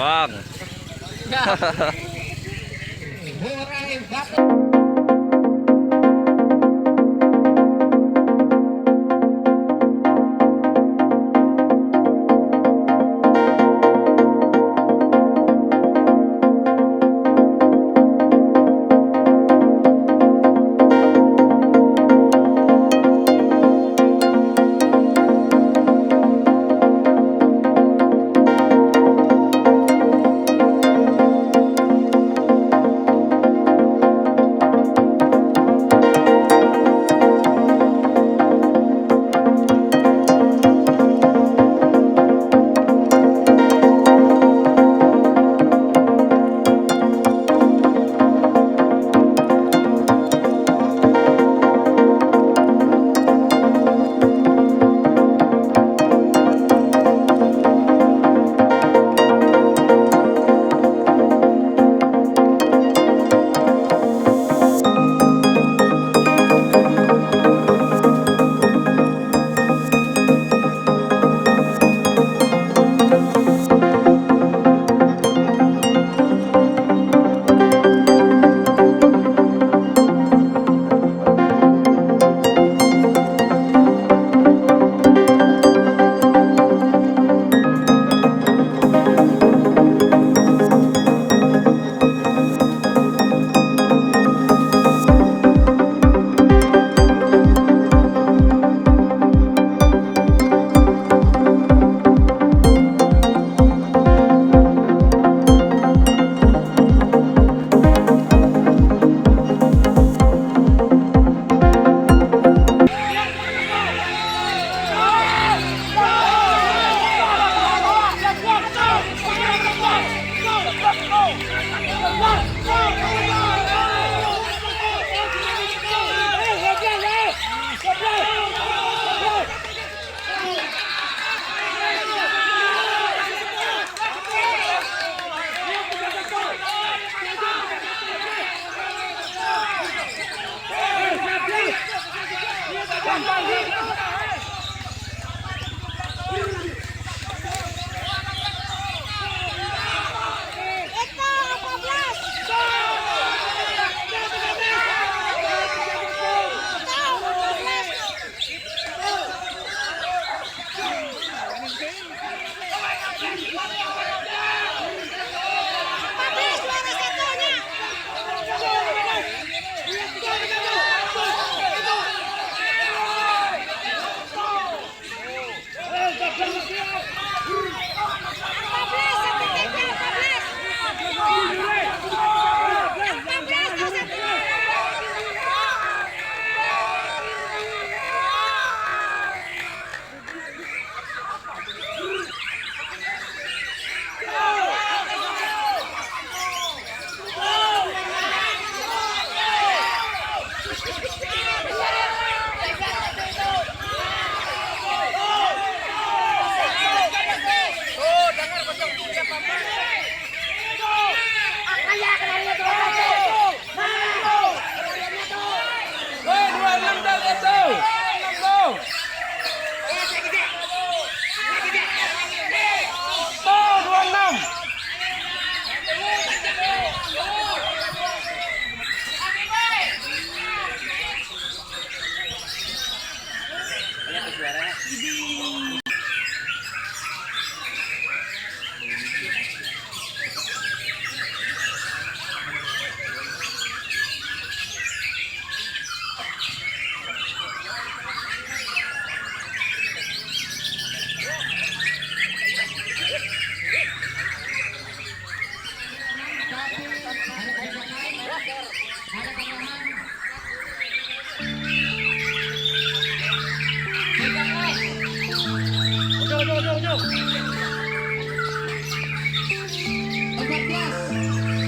doang. MURAI BATU.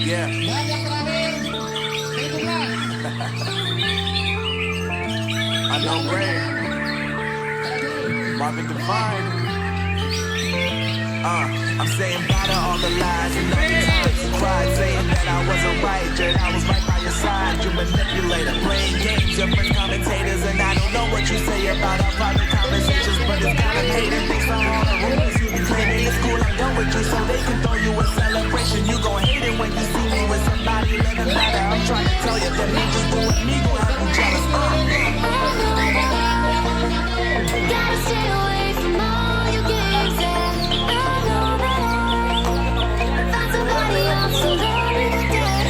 Yeah. I know Ray, Marvin Divine. I'm saying bye to all the lies and all the times you cried, saying that I wasn't right, that I was right by your side. You manipulator, playing games, your friends commentators, and I don't know what you say about our private conversations, but it's kind of hating. Thanks for all the rumors you be claiming. it's cool, I'm done with you, so they can throw you a celebration. You gon' hate it when you see me with somebody living better. I'm trying to tell you that me just doing me gon' have you jealous. Gotta stay away from all your games, yeah. I know that I find somebody else to love me today.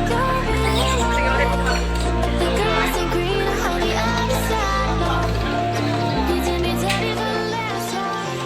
Don't be alone. The grass ain't greener on the other side, no. Need to be ready for the last time.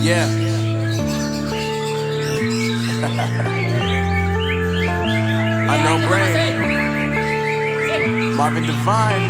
Yeah. I know brain. Marvin Divine.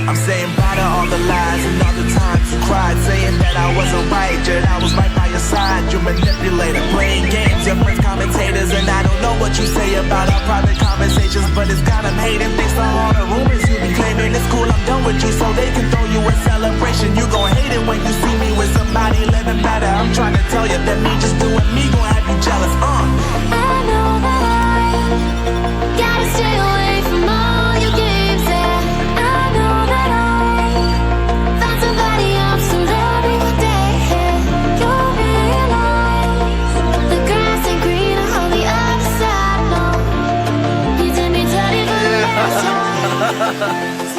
I'm saying bye to all the lies and all the times you cried, saying that I wasn't right, that I was right by your side. You manipulator, playing games, your friends commentators, and I don't know what you say about our private conversations, but it's got them hating. Thanks to all the rumors you be claiming. It's cool, I'm done with you, so they can throw you a celebration. You gon' hate it when you see me with somebody living better. I'm trying to tell you that me just doing me gon' have you jealous. I know that I gotta stay away from all your games. Yeah, I know that I found somebody else to love me one day. You'll realize the grass ain't greener on the other side. No, you did me dirty for the last time.